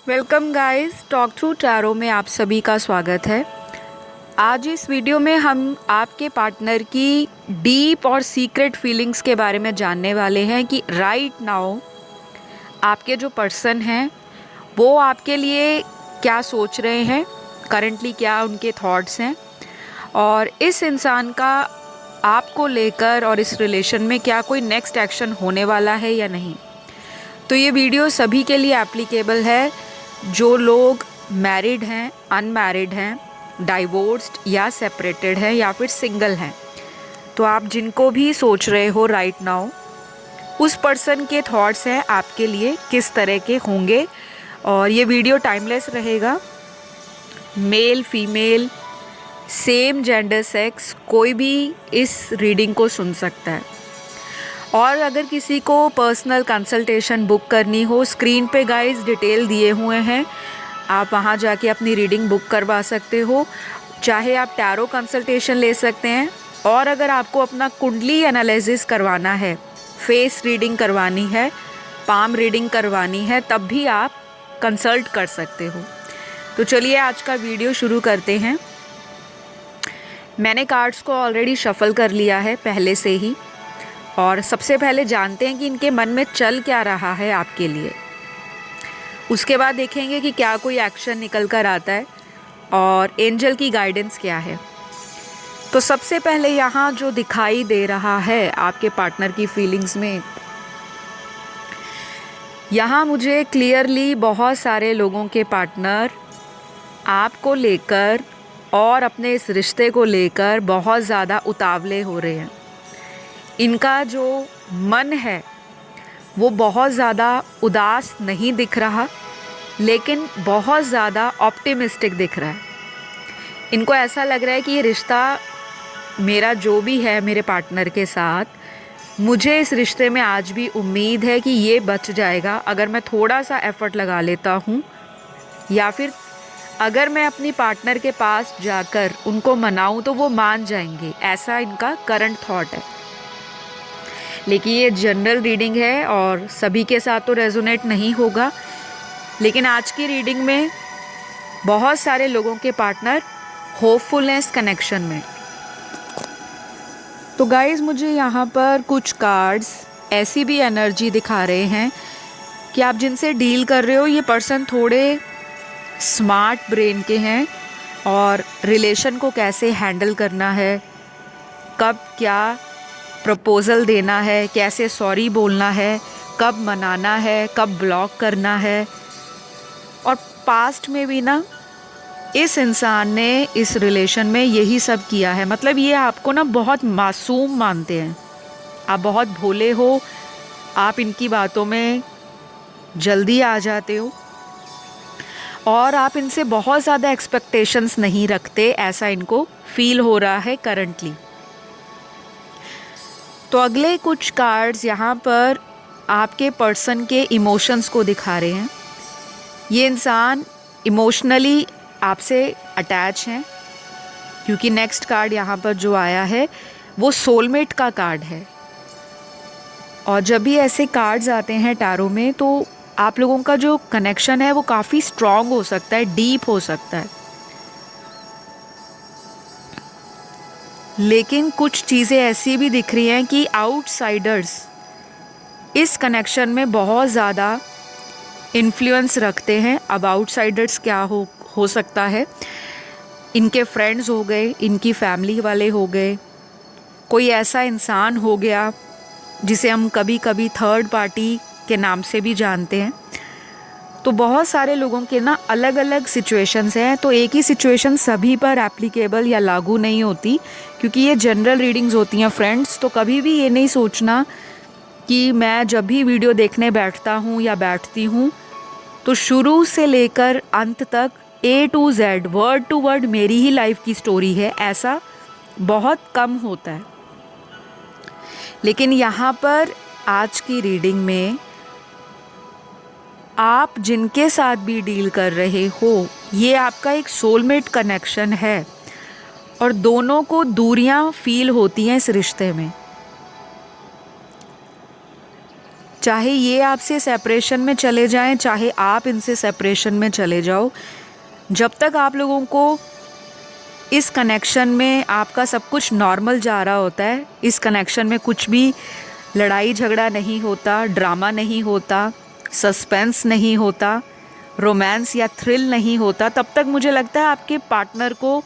Welcome guys, talk through tarot में आप सभी का स्वागत है। आज इस वीडियो में हम आपके पार्टनर की डीप और सीक्रेट फीलिंग्स के बारे में जानने वाले हैं कि राइट नाउ आपके जो पर्सन हैं वो आपके लिए क्या सोच रहे हैं, करंटली क्या उनके थॉट्स हैं और इस इंसान का आपको लेकर और इस रिलेशन में क्या कोई नेक्स्ट एक्शन होने वाला है या नहीं। तो ये वीडियो सभी के लिए एप्लीकेबल है जो लोग मैरिड हैं, अनमैरिड हैं, डाइवोर्स्ड या सेपरेटेड हैं या फिर सिंगल हैं। तो आप जिनको भी सोच रहे हो राइट नाउ, उस पर्सन के थॉट्स हैं आपके लिए किस तरह के होंगे। और ये वीडियो टाइमलेस रहेगा। Male female same gender sex कोई भी इस रीडिंग को सुन सकता है। और अगर किसी को पर्सनल कंसल्टेशन बुक करनी हो, स्क्रीन पे गाइस डिटेल दिए हुए हैं, आप वहाँ जाके अपनी रीडिंग बुक करवा सकते हो। चाहे आप टैरो कंसल्टेशन ले सकते हैं, और अगर आपको अपना कुंडली एनालिसिस करवाना है, फेस रीडिंग करवानी है, पाम रीडिंग करवानी है, तब भी आप कंसल्ट कर सकते हो। तो चलिए आज का वीडियो शुरू करते हैं। मैंने कार्ड्स को ऑलरेडी शफल कर लिया है पहले से ही, और सबसे पहले जानते हैं कि इनके मन में चल क्या रहा है आपके लिए। उसके बाद देखेंगे कि क्या कोई एक्शन निकल कर आता है और एंजल की गाइडेंस क्या है। तो सबसे पहले यहाँ जो दिखाई दे रहा है आपके पार्टनर की फीलिंग्स में, यहाँ मुझे क्लियरली बहुत सारे लोगों के पार्टनर आपको लेकर और अपने इस रिश्ते को लेकर बहुत ज़्यादा उतावले हो रहे हैं। इनका जो मन है वो बहुत ज़्यादा उदास नहीं दिख रहा, लेकिन बहुत ज़्यादा ऑप्टिमिस्टिक दिख रहा है। इनको ऐसा लग रहा है कि ये रिश्ता मेरा जो भी है मेरे पार्टनर के साथ, मुझे इस रिश्ते में आज भी उम्मीद है कि ये बच जाएगा अगर मैं थोड़ा सा एफ़र्ट लगा लेता हूँ, या फिर अगर मैं अपनी पार्टनर के पास जाकर उनको मनाऊँ तो वो मान जाएंगे। ऐसा इनका करंट थॉट है। लेकिन ये जनरल रीडिंग है और सभी के साथ तो रेजोनेट नहीं होगा, लेकिन आज की रीडिंग में बहुत सारे लोगों के पार्टनर होपफुलनेस कनेक्शन में। तो गाइज़, मुझे यहाँ पर कुछ कार्ड्स ऐसी भी एनर्जी दिखा रहे हैं कि आप जिनसे डील कर रहे हो ये पर्सन थोड़े स्मार्ट ब्रेन के हैं और रिलेशन को कैसे हैंडल करना है, कब क्या प्रपोज़ल देना है, कैसे सॉरी बोलना है, कब मनाना है, कब ब्लॉक करना है। और पास्ट में भी ना इस इंसान ने इस रिलेशन में यही सब किया है। मतलब ये आपको ना बहुत मासूम मानते हैं, आप बहुत भोले हो, आप इनकी बातों में जल्दी आ जाते हो और आप इनसे बहुत ज़्यादा एक्सपेक्टेशंस नहीं रखते, ऐसा इनको फील हो रहा है करंटली। तो अगले कुछ कार्ड्स यहाँ पर आपके पर्सन के इमोशंस को दिखा रहे हैं। ये इंसान इमोशनली आपसे अटैच हैं, क्योंकि नेक्स्ट कार्ड यहाँ पर जो आया है वो सोलमेट का कार्ड है। और जब भी ऐसे कार्ड्स आते हैं टैरो में तो आप लोगों का जो कनेक्शन है वो काफ़ी स्ट्रॉन्ग हो सकता है, डीप हो सकता है। लेकिन कुछ चीज़ें ऐसी भी दिख रही हैं कि आउटसाइडर्स इस कनेक्शन में बहुत ज़्यादा इन्फ्लुएंस रखते हैं। अब आउटसाइडर्स क्या हो सकता है, इनके फ्रेंड्स हो गए, इनकी फैमिली वाले हो गए, कोई ऐसा इंसान हो गया जिसे हम कभी कभी थर्ड पार्टी के नाम से भी जानते हैं। तो बहुत सारे लोगों के ना अलग अलग सिचुएशंस हैं, तो एक ही सिचुएशन सभी पर एप्लीकेबल या लागू नहीं होती, क्योंकि ये जनरल रीडिंग्स होती हैं फ्रेंड्स। तो कभी भी ये नहीं सोचना कि मैं जब भी वीडियो देखने बैठता हूँ या बैठती हूँ तो शुरू से लेकर अंत तक A to Z word to word मेरी ही लाइफ की स्टोरी है, ऐसा बहुत कम होता है। लेकिन यहाँ पर आज की रीडिंग में आप जिनके साथ भी डील कर रहे हो ये आपका एक सोलमेट कनेक्शन है और दोनों को दूरियां फील होती हैं इस रिश्ते में। चाहे ये आपसे सेपरेशन में चले जाएं, चाहे आप इनसे सेपरेशन में चले जाओ, जब तक आप लोगों को इस कनेक्शन में आपका सब कुछ नॉर्मल जा रहा होता है, इस कनेक्शन में कुछ भी लड़ाई झगड़ा नहीं होता, ड्रामा नहीं होता, सस्पेंस नहीं होता, रोमांस या थ्रिल नहीं होता, तब तक मुझे लगता है आपके पार्टनर को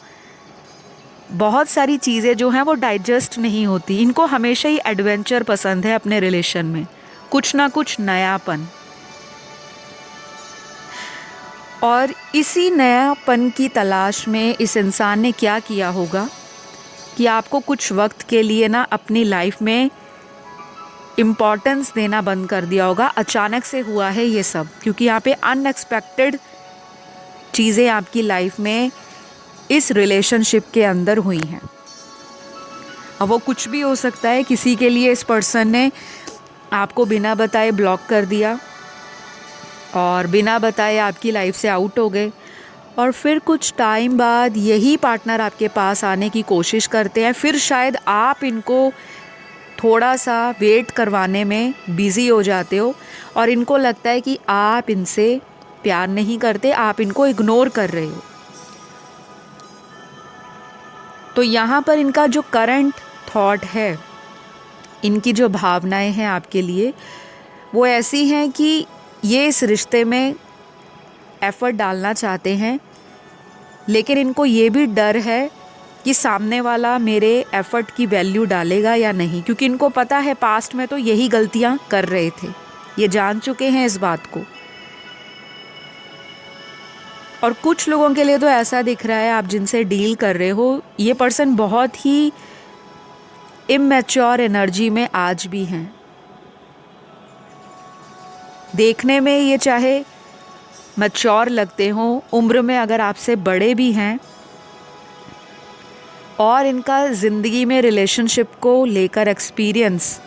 बहुत सारी चीज़ें जो हैं वो डाइजेस्ट नहीं होती। इनको हमेशा ही एडवेंचर पसंद है अपने रिलेशन में, कुछ ना कुछ नयापन। और इसी नयापन की तलाश में इस इंसान ने क्या किया होगा कि आपको कुछ वक्त के लिए ना अपनी लाइफ में इम्पॉर्टेंस देना बंद कर दिया होगा। अचानक से हुआ है ये सब, क्योंकि यहाँ पे अनएक्सपेक्टेड चीज़ें आपकी लाइफ में इस रिलेशनशिप के अंदर हुई हैं। अब वो कुछ भी हो सकता है। किसी के लिए इस पर्सन ने आपको बिना बताए ब्लॉक कर दिया और बिना बताए आपकी लाइफ से आउट हो गए, और फिर कुछ टाइम बाद यही पार्टनर आपके पास आने की कोशिश करते हैं। फिर शायद आप इनको थोड़ा सा वेट करवाने में बिज़ी हो जाते हो और इनको लगता है कि आप इनसे प्यार नहीं करते, आप इनको इग्नोर कर रहे हो। तो यहाँ पर इनका जो करंट थॉट है, इनकी जो भावनाएं हैं आपके लिए, वो ऐसी हैं कि ये इस रिश्ते में एफ़र्ट डालना चाहते हैं, लेकिन इनको ये भी डर है कि सामने वाला मेरे एफ़र्ट की वैल्यू डालेगा या नहीं, क्योंकि इनको पता है पास्ट में तो यही गलतियाँ कर रहे थे, ये जान चुके हैं इस बात को। और कुछ लोगों के लिए तो ऐसा दिख रहा है, आप जिनसे डील कर रहे हो, ये पर्सन बहुत ही इमैच्योर एनर्जी में आज भी हैं। देखने में ये चाहे मैच्योर लगते हों, उम्र में अगर आपसे बड़े भी हैं, और इनका ज़िंदगी में रिलेशनशिप को लेकर एक्सपीरियंस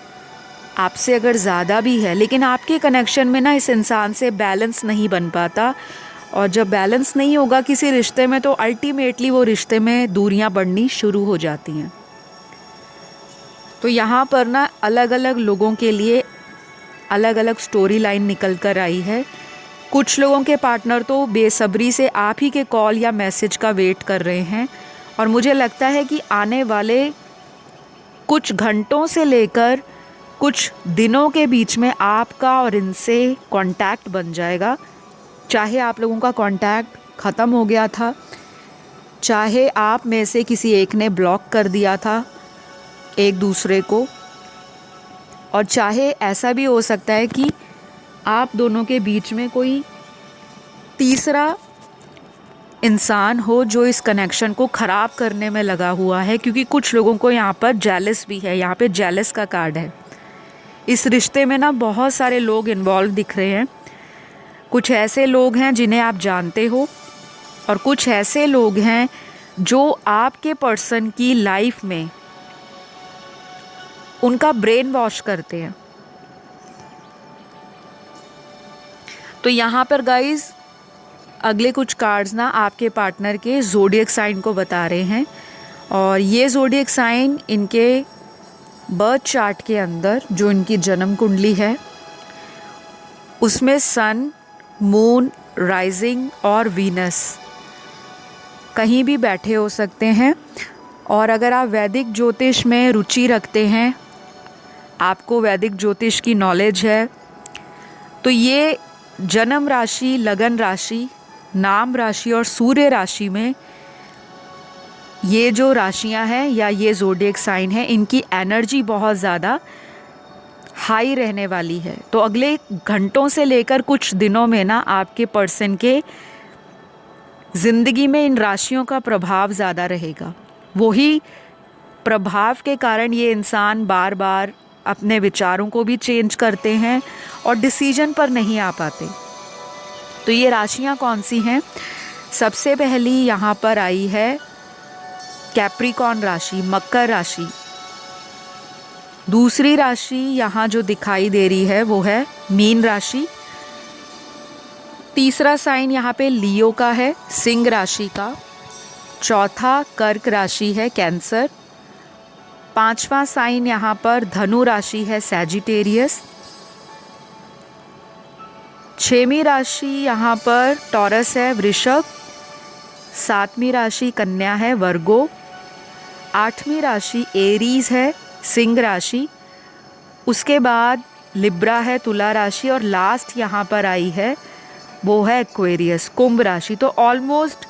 आपसे अगर ज़्यादा भी है, लेकिन आपके कनेक्शन में ना इस इंसान से बैलेंस नहीं बन पाता। और जब बैलेंस नहीं होगा किसी रिश्ते में, तो अल्टीमेटली वो रिश्ते में दूरियां बढ़नी शुरू हो जाती हैं। तो यहाँ पर ना अलग अलग लोगों के लिए अलग अलग स्टोरी लाइन निकल कर आई है। कुछ लोगों के पार्टनर तो बेसब्री से आप ही के कॉल या मैसेज का वेट कर रहे हैं, और मुझे लगता है कि आने वाले कुछ घंटों से लेकर कुछ दिनों के बीच में आपका और इनसे कांटेक्ट बन जाएगा। चाहे आप लोगों का कांटेक्ट ख़त्म हो गया था, चाहे आप में से किसी एक ने ब्लॉक कर दिया था एक दूसरे को, और चाहे ऐसा भी हो सकता है कि आप दोनों के बीच में कोई तीसरा इंसान हो जो इस कनेक्शन को ख़राब करने में लगा हुआ है, क्योंकि कुछ लोगों को यहाँ पर जेलस भी है। यहाँ पे जेलस का कार्ड है। इस रिश्ते में ना बहुत सारे लोग इन्वॉल्व दिख रहे हैं। कुछ ऐसे लोग हैं जिन्हें आप जानते हो, और कुछ ऐसे लोग हैं जो आपके पर्सन की लाइफ में उनका ब्रेन वॉश करते हैं। तो यहाँ पर गाइस अगले कुछ कार्ड्स ना आपके पार्टनर के ज़ोडिएक साइन को बता रहे हैं, और ये ज़ोडिएक साइन इनके बर्थ चार्ट के अंदर जो इनकी जन्म कुंडली है उसमें सन, मून, राइजिंग और वीनस कहीं भी बैठे हो सकते हैं। और अगर आप वैदिक ज्योतिष में रुचि रखते हैं, आपको वैदिक ज्योतिष की नॉलेज है, तो ये जन्म राशि, लगन राशि, नाम राशि और सूर्य राशि में ये जो राशियां हैं या ये ज़ोडिएक साइन है, इनकी एनर्जी बहुत ज़्यादा हाई रहने वाली है। तो अगले घंटों से लेकर कुछ दिनों में ना आपके पर्सन के ज़िंदगी में इन राशियों का प्रभाव ज़्यादा रहेगा। वही प्रभाव के कारण ये इंसान बार बार अपने विचारों को भी चेंज करते हैं और डिसीजन पर नहीं आ पाते। तो ये राशियां कौन सी हैं? सबसे पहली यहाँ पर आई है कैप्रिकॉर्न राशि, मकर राशि। दूसरी राशि यहाँ जो दिखाई दे रही है वो है मीन राशि। तीसरा साइन यहाँ पे लियो का है, सिंह राशि का। चौथा कर्क राशि है, कैंसर। पांचवा साइन यहाँ पर धनु राशि है, सैजिटेरियस। 6वीं राशि यहाँ पर टॉरस है, वृषभ। 7वीं राशि कन्या है, वर्गो। 8वीं राशि एरीज है, सिंह राशि। उसके बाद लिब्रा है, तुला राशि। और लास्ट यहाँ पर आई है वो है एक्वेरियस, कुंभ राशि। तो ऑलमोस्ट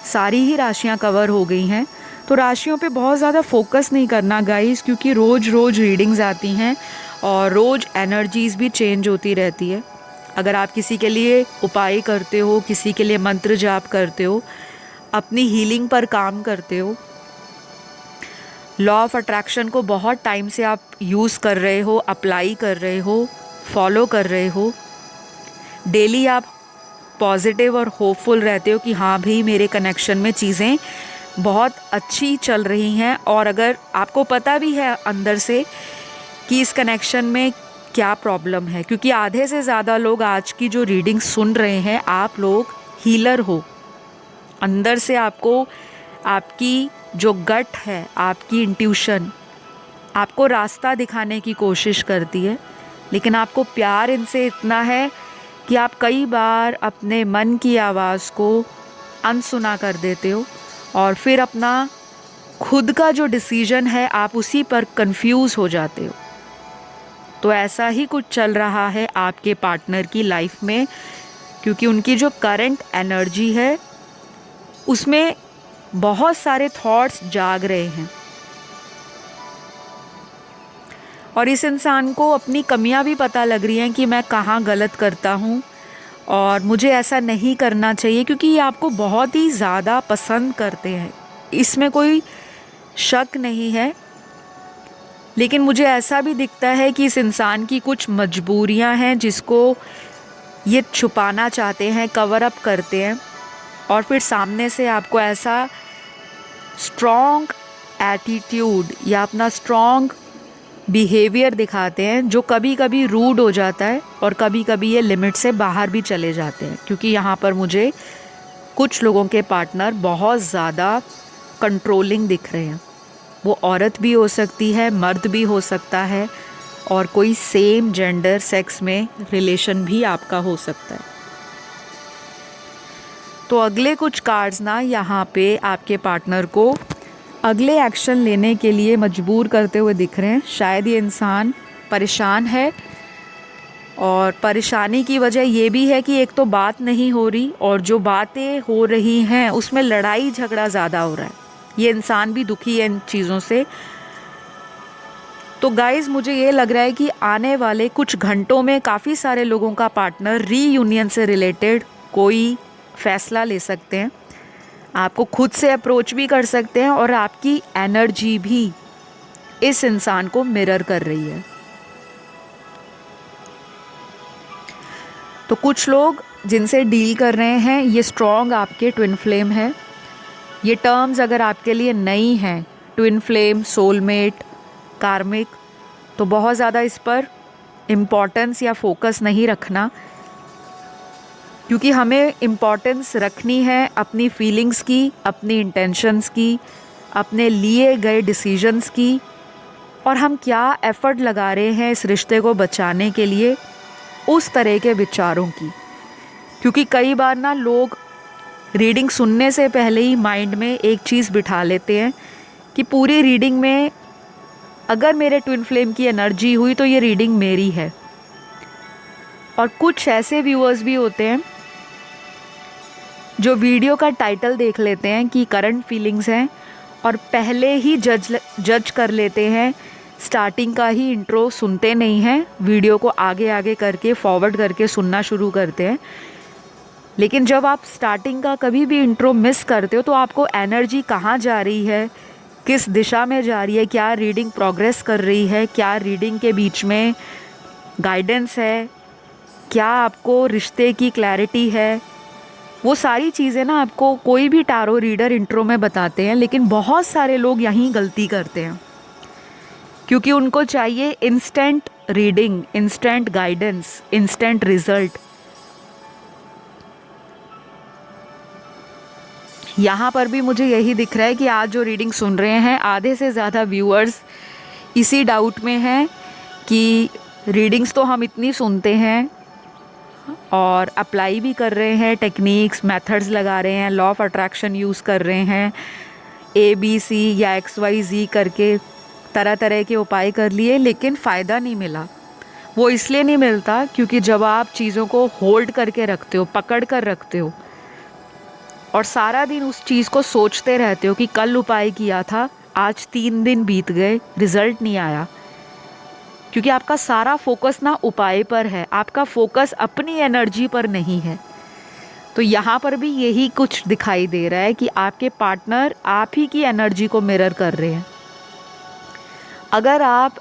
सारी ही राशियाँ कवर हो गई हैं। तो राशियों पे बहुत ज़्यादा फोकस नहीं करना गाइस, क्योंकि रोज़ रोज़ रीडिंग्स आती हैं और रोज़ एनर्जीज़ भी चेंज होती रहती है। अगर आप किसी के लिए उपाय करते हो, किसी के लिए मंत्र जाप करते हो, अपनी हीलिंग पर काम करते हो, लॉ ऑफ अट्रैक्शन को बहुत टाइम से आप यूज़ कर रहे हो, अप्लाई कर रहे हो, फॉलो कर रहे हो, डेली आप पॉजिटिव और होपफुल रहते हो कि हाँ भाई मेरे कनेक्शन में चीज़ें बहुत अच्छी चल रही हैं, और अगर आपको पता भी है अंदर से कि इस कनेक्शन में क्या प्रॉब्लम है, क्योंकि आधे से ज़्यादा लोग आज की जो रीडिंग सुन रहे हैं, आप लोग हीलर हो। अंदर से आपको आपकी जो गट है, आपकी इंट्यूशन आपको रास्ता दिखाने की कोशिश करती है, लेकिन आपको प्यार इनसे इतना है कि आप कई बार अपने मन की आवाज़ को अनसुना कर देते हो और फिर अपना खुद का जो डिसीजन है आप उसी पर कंफ्यूज हो जाते हो। तो ऐसा ही कुछ चल रहा है आपके पार्टनर की लाइफ में, क्योंकि उनकी जो करंट एनर्जी है उसमें बहुत सारे थॉट्स जाग रहे हैं, और इस इंसान को अपनी कमियां भी पता लग रही हैं कि मैं कहाँ गलत करता हूँ और मुझे ऐसा नहीं करना चाहिए, क्योंकि ये आपको बहुत ही ज़्यादा पसंद करते हैं, इसमें कोई शक नहीं है। लेकिन मुझे ऐसा भी दिखता है कि इस इंसान की कुछ मजबूरियां हैं जिसको ये छुपाना चाहते हैं, कवर अप करते हैं, और फिर सामने से आपको ऐसा स्ट्रॉन्ग एटीट्यूड या अपना स्ट्रॉन्ग बिहेवियर दिखाते हैं जो कभी कभी रूड हो जाता है और कभी कभी ये लिमिट से बाहर भी चले जाते हैं। क्योंकि यहाँ पर मुझे कुछ लोगों के पार्टनर बहुत ज़्यादा कंट्रोलिंग दिख रहे हैं। वो औरत भी हो सकती है, मर्द भी हो सकता है, और कोई सेम जेंडर सेक्स में रिलेशन भी आपका हो सकता है। तो अगले कुछ कार्ड्स ना यहाँ पे आपके पार्टनर को अगले एक्शन लेने के लिए मजबूर करते हुए दिख रहे हैं। शायद ये इंसान परेशान है, और परेशानी की वजह ये भी है कि एक तो बात नहीं हो रही, और जो बातें हो रही हैं उसमें लड़ाई झगड़ा ज़्यादा हो रहा है। ये इंसान भी दुखी है इन चीज़ों से। तो गाइज़, मुझे ये लग रहा है कि आने वाले कुछ घंटों में काफ़ी सारे लोगों का पार्टनर रीयूनियन से रिलेटेड कोई फ़ैसला ले सकते हैं, आपको खुद से अप्रोच भी कर सकते हैं, और आपकी एनर्जी भी इस इंसान को मिरर कर रही है। तो कुछ लोग जिनसे डील कर रहे हैं ये स्ट्रॉन्ग आपके ट्विन फ्लेम है। ये टर्म्स अगर आपके लिए नई हैं, ट्विन फ्लेम, सोलमेट, कार्मिक, तो बहुत ज़्यादा इस पर इम्पॉर्टेंस या फोकस नहीं रखना, क्योंकि हमें इम्पॉर्टेंस रखनी है अपनी फीलिंग्स की, अपनी इंटेंशंस की, अपने लिए गए डिसीजंस की, और हम क्या एफ़र्ट लगा रहे हैं इस रिश्ते को बचाने के लिए, उस तरह के विचारों की। क्योंकि कई बार ना लोग रीडिंग सुनने से पहले ही माइंड में एक चीज़ बिठा लेते हैं कि पूरी रीडिंग में अगर मेरे ट्विन फ्लेम की एनर्जी हुई तो ये रीडिंग मेरी है। और कुछ ऐसे व्यूअर्स भी होते हैं जो वीडियो का टाइटल देख लेते हैं कि करंट फीलिंग्स हैं, और पहले ही जज कर लेते हैं, स्टार्टिंग का ही इंट्रो सुनते नहीं हैं, वीडियो को आगे आगे करके फॉरवर्ड करके सुनना शुरू करते हैं। लेकिन जब आप स्टार्टिंग का कभी भी इंट्रो मिस करते हो तो आपको एनर्जी कहाँ जा रही है, किस दिशा में जा रही है, क्या रीडिंग प्रोग्रेस कर रही है, क्या रीडिंग के बीच में गाइडेंस है, क्या आपको रिश्ते की क्लैरिटी है, वो सारी चीज़ें ना आपको कोई भी टारो रीडर इंट्रो में बताते हैं। लेकिन बहुत सारे लोग यहीं गलती करते हैं, क्योंकि उनको चाहिए instant reading, instant guidance, instant result. यहाँ पर भी मुझे यही दिख रहा है कि आज जो रीडिंग सुन रहे हैं आधे से ज़्यादा व्यूअर्स इसी डाउट में हैं कि रीडिंग्स तो हम इतनी सुनते हैं, और अप्लाई भी कर रहे हैं, टेक्निक्स मेथड्स लगा रहे हैं, लॉ ऑफ अट्रैक्शन यूज़ कर रहे हैं, ABC या XYZ करके तरह तरह के उपाय कर लिए, लेकिन फ़ायदा नहीं मिला। वो इसलिए नहीं मिलता क्योंकि जब आप चीज़ों को होल्ड करके रखते हो, पकड़ कर रखते हो और सारा दिन उस चीज़ को सोचते रहते हो कि कल उपाय किया था, आज 3 दिन बीत गए, रिज़ल्ट नहीं आया, क्योंकि आपका सारा फोकस ना उपाय पर है, आपका फोकस अपनी एनर्जी पर नहीं है। तो यहाँ पर भी यही कुछ दिखाई दे रहा है कि आपके पार्टनर आप ही की एनर्जी को मिरर कर रहे हैं। अगर आप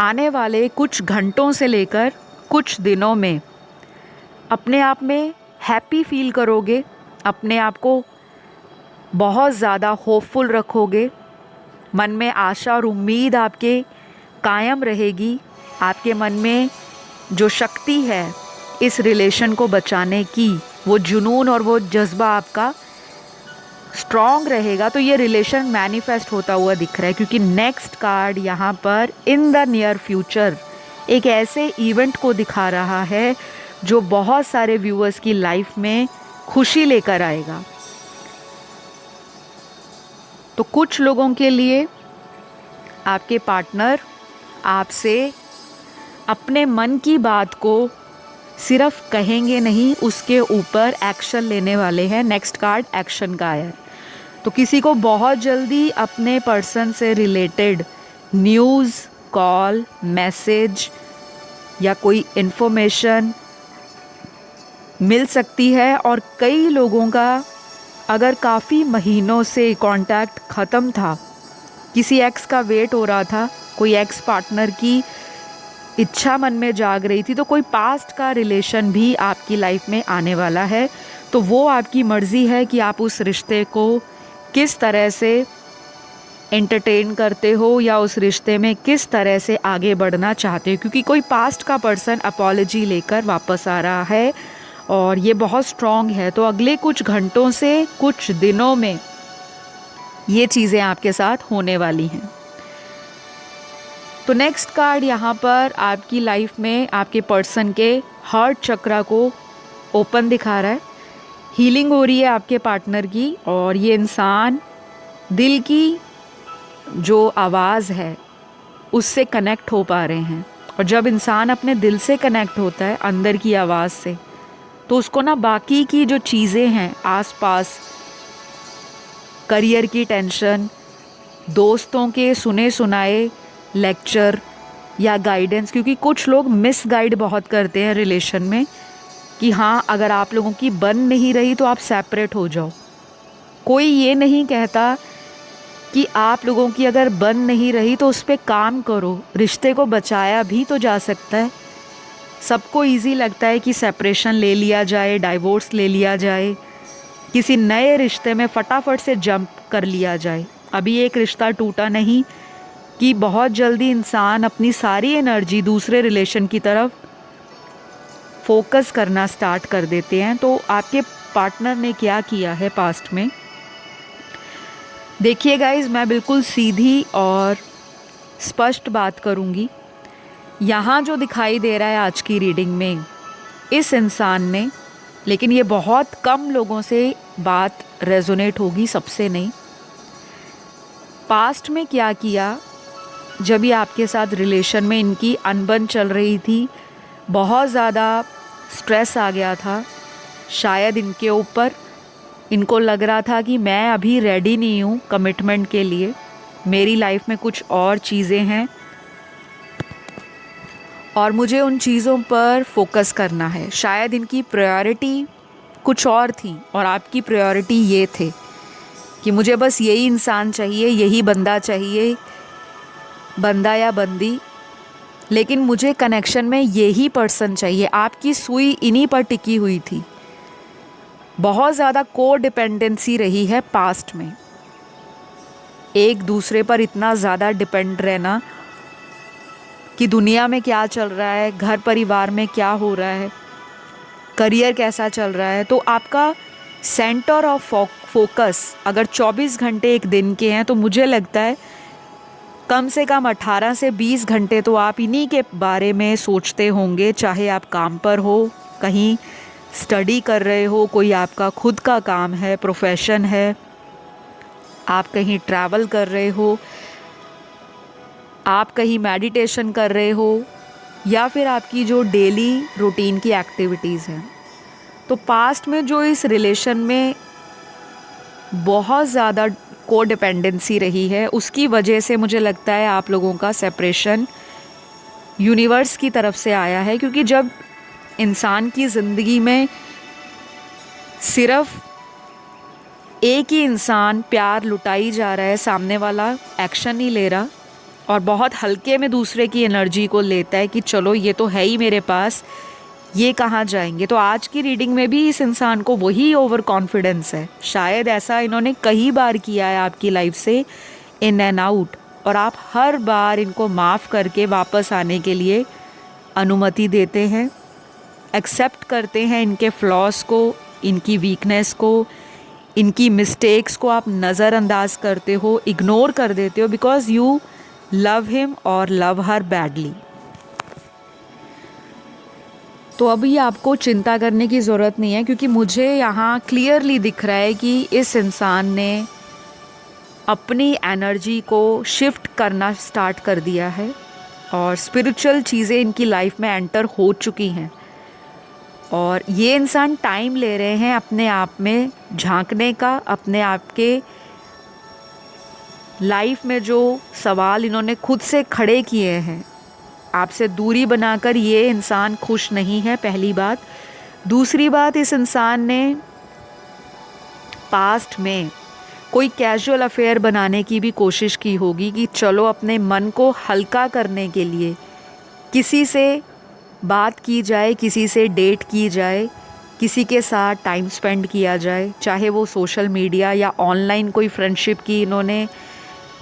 आने वाले कुछ घंटों से लेकर कुछ दिनों में अपने आप में हैप्पी फील करोगे, अपने आप को बहुत ज़्यादा होपफुल रखोगे, मन में आशा और उम्मीद आपके कायम रहेगी, आपके मन में जो शक्ति है इस रिलेशन को बचाने की, वो जुनून और वो जज्बा आपका स्ट्रॉन्ग रहेगा, तो ये रिलेशन मैनिफेस्ट होता हुआ दिख रहा है। क्योंकि नेक्स्ट कार्ड यहाँ पर इन द नियर फ्यूचर एक ऐसे इवेंट को दिखा रहा है जो बहुत सारे व्यूअर्स की लाइफ में खुशी लेकर आएगा। तो कुछ लोगों के लिए आपके पार्टनर आपसे अपने मन की बात को सिर्फ कहेंगे नहीं, उसके ऊपर एक्शन लेने वाले हैं। नेक्स्ट कार्ड एक्शन का है। तो किसी को बहुत जल्दी अपने पर्सन से रिलेटेड न्यूज़, कॉल, मैसेज या कोई इन्फॉर्मेशन मिल सकती है। और कई लोगों का अगर काफ़ी महीनों से कांटेक्ट ख़त्म था, किसी एक्स का वेट हो रहा था, कोई एक्स पार्टनर की इच्छा मन में जाग रही थी, तो कोई पास्ट का रिलेशन भी आपकी लाइफ में आने वाला है। तो वो आपकी मर्ज़ी है कि आप उस रिश्ते को किस तरह से एंटरटेन करते हो या उस रिश्ते में किस तरह से आगे बढ़ना चाहते हो। क्योंकि कोई पास्ट का पर्सन अपॉलॉजी लेकर वापस आ रहा है और ये बहुत स्ट्रॉन्ग है। तो अगले कुछ घंटों से कुछ दिनों में ये चीज़ें आपके साथ होने वाली हैं। तो नेक्स्ट कार्ड यहाँ पर आपकी लाइफ में आपके पर्सन के हार्ट चक्रा को ओपन दिखा रहा है। हीलिंग हो रही है आपके पार्टनर की और ये इंसान दिल की जो आवाज़ है उससे कनेक्ट हो पा रहे हैं। और जब इंसान अपने दिल से कनेक्ट होता है, अंदर की आवाज़ से, तो उसको ना बाकी की जो चीज़ें हैं आसपास, करियर की टेंशन, दोस्तों के सुने सुनाए लेक्चर या गाइडेंस, क्योंकि कुछ लोग मिस गाइड बहुत करते हैं रिलेशन में कि हाँ अगर आप लोगों की बन नहीं रही तो आप सेपरेट हो जाओ। कोई ये नहीं कहता कि आप लोगों की अगर बन नहीं रही तो उस पर काम करो, रिश्ते को बचाया भी तो जा सकता है। सबको इजी लगता है कि सेपरेशन ले लिया जाए, डाइवोर्स ले लिया जाए, किसी नए रिश्ते में फटाफट से जंप कर लिया जाए। अभी एक रिश्ता टूटा नहीं कि बहुत जल्दी इंसान अपनी सारी एनर्जी दूसरे रिलेशन की तरफ फोकस करना स्टार्ट कर देते हैं। तो आपके पार्टनर ने क्या किया है पास्ट में, देखिए गाइस, मैं बिल्कुल सीधी और स्पष्ट बात करूंगी। यहाँ जो दिखाई दे रहा है आज की रीडिंग में, इस इंसान ने, लेकिन ये बहुत कम लोगों से बात रेजोनेट होगी, सबसे नहीं, पास्ट में क्या किया जब ये आपके साथ रिलेशन में इनकी अनबन चल रही थी, बहुत ज़्यादा स्ट्रेस आ गया था शायद इनके ऊपर। इनको लग रहा था कि मैं अभी रेडी नहीं हूँ कमिटमेंट के लिए, मेरी लाइफ में कुछ और चीज़ें हैं और मुझे उन चीज़ों पर फोकस करना है। शायद इनकी प्रायोरिटी कुछ और थी और आपकी प्रायोरिटी ये थे कि मुझे बस यही इंसान चाहिए, यही बंदा चाहिए, बंदा या बंदी, लेकिन मुझे कनेक्शन में यही पर्सन चाहिए। आपकी सुई इन्हीं पर टिकी हुई थी। बहुत ज़्यादा को डिपेंडेंसी रही है पास्ट में, एक दूसरे पर इतना ज़्यादा डिपेंड रहना कि दुनिया में क्या चल रहा है, घर परिवार में क्या हो रहा है, करियर कैसा चल रहा है। तो आपका सेंटर ऑफ फोकस अगर 24 घंटे एक दिन के हैं तो मुझे लगता है कम से कम 18 से 20 घंटे तो आप इन्हीं के बारे में सोचते होंगे, चाहे आप काम पर हो, कहीं स्टडी कर रहे हो, कोई आपका खुद का काम है, प्रोफेशन है, आप कहीं ट्रैवल कर रहे हो, आप कहीं मेडिटेशन कर रहे हो, या फिर आपकी जो डेली रूटीन की एक्टिविटीज़ हैं। तो पास्ट में जो इस रिलेशन में बहुत ज़्यादा कोडिपेंडेंसी रही है, उसकी वजह से मुझे लगता है आप लोगों का सेपरेशन यूनिवर्स की तरफ से आया है। क्योंकि जब इंसान की ज़िंदगी में सिर्फ एक ही इंसान प्यार लुटाई जा रहा है, सामने वाला एक्शन नहीं ले रहा और बहुत हल्के में दूसरे की एनर्जी को लेता है कि चलो ये तो है ही मेरे पास, ये कहाँ जाएंगे। तो आज की रीडिंग में भी इस इंसान को वही ओवर कॉन्फिडेंस है। शायद ऐसा इन्होंने कई बार किया है आपकी लाइफ से, इन एंड आउट, और आप हर बार इनको माफ़ करके वापस आने के लिए अनुमति देते हैं, एक्सेप्ट करते हैं इनके फ्लॉस को, इनकी वीकनेस को, इनकी मिस्टेक्स को आप नज़रअंदाज करते हो, इग्नोर कर देते हो, बिकॉज यू लव हिम और लव हर बैडली। तो अभी आपको चिंता करने की ज़रूरत नहीं है, क्योंकि मुझे यहाँ क्लियरली दिख रहा है कि इस इंसान ने अपनी एनर्जी को शिफ्ट करना स्टार्ट कर दिया है और स्पिरिचुअल चीज़ें इनकी लाइफ में एंटर हो चुकी हैं। और ये इंसान टाइम ले रहे हैं अपने आप में झांकने का, अपने आप के लाइफ में जो सवाल इन्होंने खुद से खड़े किए हैं। आपसे दूरी बनाकर ये इंसान खुश नहीं है, पहली बात। दूसरी बात, इस इंसान ने पास्ट में कोई कैजुअल अफेयर बनाने की भी कोशिश की होगी कि चलो अपने मन को हल्का करने के लिए किसी से बात की जाए, किसी से डेट की जाए, किसी के साथ टाइम स्पेंड किया जाए, चाहे वो सोशल मीडिया या ऑनलाइन कोई फ्रेंडशिप की इन्होंने,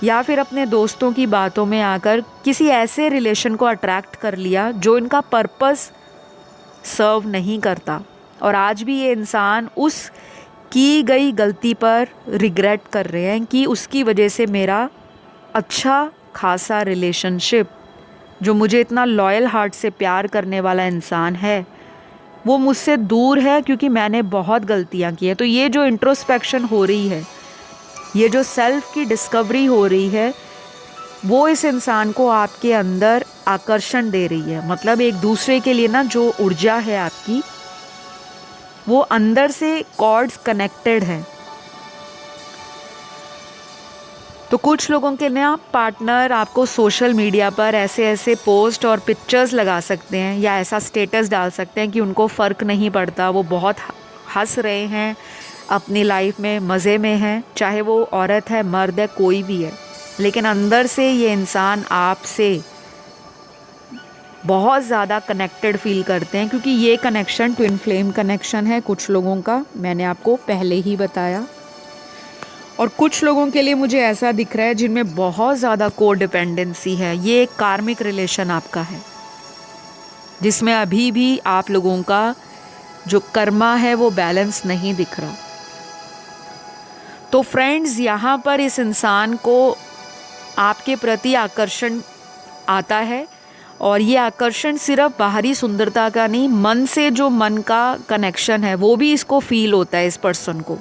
या फिर अपने दोस्तों की बातों में आकर किसी ऐसे रिलेशन को अट्रैक्ट कर लिया जो इनका पर्पस सर्व नहीं करता। और आज भी ये इंसान उस की गई गलती पर रिग्रेट कर रहे हैं कि उसकी वजह से मेरा अच्छा खासा रिलेशनशिप, जो मुझे इतना लॉयल हार्ट से प्यार करने वाला इंसान है, वो मुझसे दूर है क्योंकि मैंने बहुत गलतियाँ की हैं। तो ये जो इंट्रोस्पेक्शन हो रही है, ये जो सेल्फ की डिस्कवरी हो रही है, वो इस इंसान को आपके अंदर आकर्षण दे रही है। मतलब एक दूसरे के लिए ना जो ऊर्जा है आपकी, वो अंदर से कॉर्ड्स कनेक्टेड है। तो कुछ लोगों के ना पार्टनर आपको सोशल मीडिया पर ऐसे ऐसे पोस्ट और पिक्चर्स लगा सकते हैं या ऐसा स्टेटस डाल सकते हैं कि उनको फ़र्क नहीं पड़ता, वो बहुत हंस रहे हैं, अपनी लाइफ में मज़े में हैं, चाहे वो औरत है, मर्द है, कोई भी है। लेकिन अंदर से ये इंसान आपसे बहुत ज़्यादा कनेक्टेड फील करते हैं, क्योंकि ये कनेक्शन ट्विन फ्लेम कनेक्शन है कुछ लोगों का, मैंने आपको पहले ही बताया। और कुछ लोगों के लिए मुझे ऐसा दिख रहा है जिनमें बहुत ज़्यादा कोडिपेंडेंसी है। ये एक कार्मिक रिलेशन आपका है, जिसमें अभी भी आप लोगों का जो कर्मा है वो बैलेंस नहीं दिख रहा। तो फ्रेंड्स, यहाँ पर इस इंसान को आपके प्रति आकर्षण आता है, और ये आकर्षण सिर्फ बाहरी सुंदरता का नहीं, मन से जो मन का कनेक्शन है वो भी इसको फील होता है इस पर्सन को।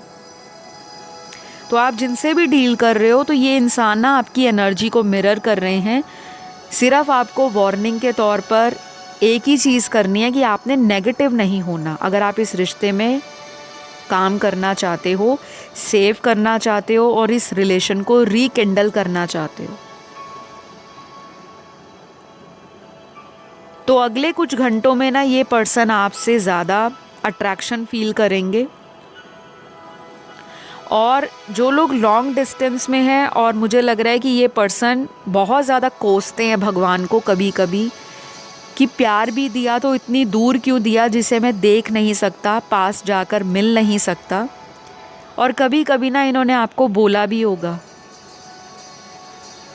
तो आप जिनसे भी डील कर रहे हो, तो ये इंसान ना आपकी एनर्जी को मिरर कर रहे हैं। सिर्फ आपको वार्निंग के तौर पर एक ही चीज़ करनी है कि आपने नेगेटिव नहीं होना। अगर आप इस रिश्ते में काम करना चाहते हो, सेव करना चाहते हो और इस रिलेशन को रीकिंडल करना चाहते हो, तो अगले कुछ घंटों में ना ये पर्सन आपसे ज़्यादा अट्रैक्शन फील करेंगे। और जो लोग लॉन्ग डिस्टेंस में हैं, और मुझे लग रहा है कि ये पर्सन बहुत ज़्यादा कोसते हैं भगवान को कभी कभी, कि प्यार भी दिया तो इतनी दूर क्यों दिया जिसे मैं देख नहीं सकता, पास जाकर मिल नहीं सकता। और कभी कभी ना इन्होंने आपको बोला भी होगा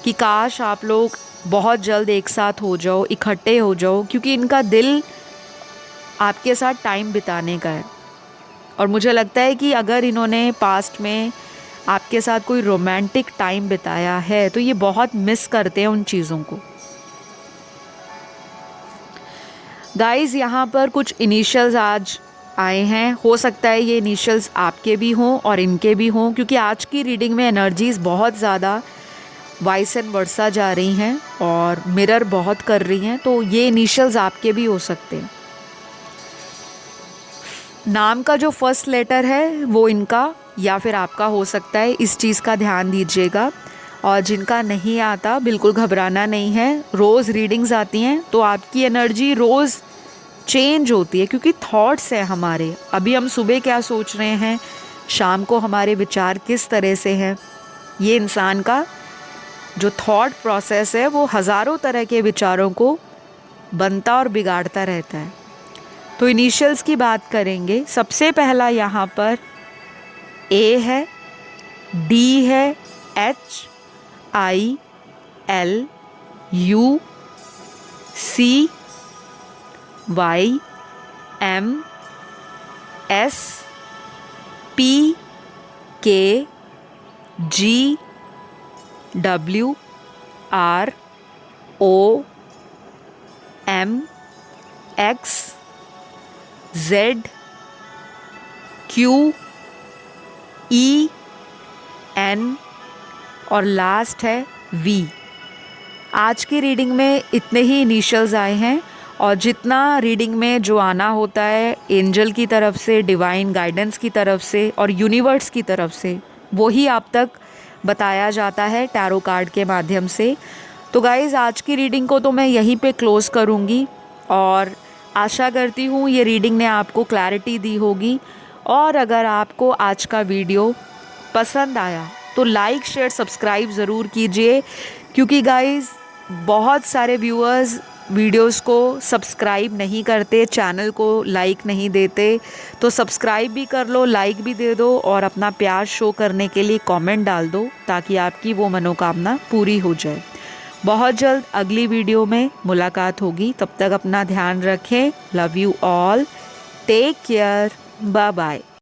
कि काश आप लोग बहुत जल्द एक साथ हो जाओ, इकट्ठे हो जाओ, क्योंकि इनका दिल आपके साथ टाइम बिताने का है। और मुझे लगता है कि अगर इन्होंने पास्ट में आपके साथ कोई रोमांटिक टाइम बिताया है तो ये बहुत मिस करते हैं उन चीज़ों को। गाइस यहाँ पर कुछ इनिशियल्स आज आए हैं, हो सकता है ये इनिशियल्स आपके भी हों और इनके भी हों, क्योंकि आज की रीडिंग में एनर्जीज़ बहुत ज़्यादा वाइस एंड वर्सा जा रही हैं और मिरर बहुत कर रही हैं, तो ये इनिशियल्स आपके भी हो सकते हैं। नाम का जो फर्स्ट लेटर है वो इनका या फिर आपका हो सकता है, इस चीज़ का ध्यान दीजिएगा। और जिनका नहीं आता बिल्कुल घबराना नहीं है, रोज़ रीडिंग्स आती हैं तो आपकी एनर्जी रोज़ चेंज होती है, क्योंकि थॉट्स हैं हमारे। अभी हम सुबह क्या सोच रहे हैं, शाम को हमारे विचार किस तरह से हैं, ये इंसान का जो थॉट प्रोसेस है वो हज़ारों तरह के विचारों को बनता और बिगाड़ता रहता है। तो इनिशियल्स की बात करेंगे। सबसे पहला यहाँ पर ए है, डी है, H, I, L, U, C, Y, M, S, P, K, G, W, R, O, M, X, Z, Q, E, N और लास्ट है वी। आज की रीडिंग में इतने ही इनिशियल्स आए हैं और जितना रीडिंग में जो आना होता है एंजल की तरफ से, डिवाइन गाइडेंस की तरफ से और यूनिवर्स की तरफ से, वही आप तक बताया जाता है टैरो कार्ड के माध्यम से। तो गाइज़ आज की रीडिंग को तो मैं यहीं पे क्लोज़ करूँगी और आशा करती हूँ ये रीडिंग ने आपको क्लैरिटी दी होगी। और अगर आपको आज का वीडियो पसंद आया तो लाइक, शेयर, सब्सक्राइब ज़रूर कीजिए, क्योंकि गाइज़ बहुत सारे व्यूअर्स वीडियोस को सब्सक्राइब नहीं करते, चैनल को लाइक नहीं देते। तो सब्सक्राइब भी कर लो, लाइक भी दे दो और अपना प्यार शो करने के लिए कमेंट डाल दो, ताकि आपकी वो मनोकामना पूरी हो जाए। बहुत जल्द अगली वीडियो में मुलाकात होगी, तब तक अपना ध्यान रखें। Love you all, take care, bye bye.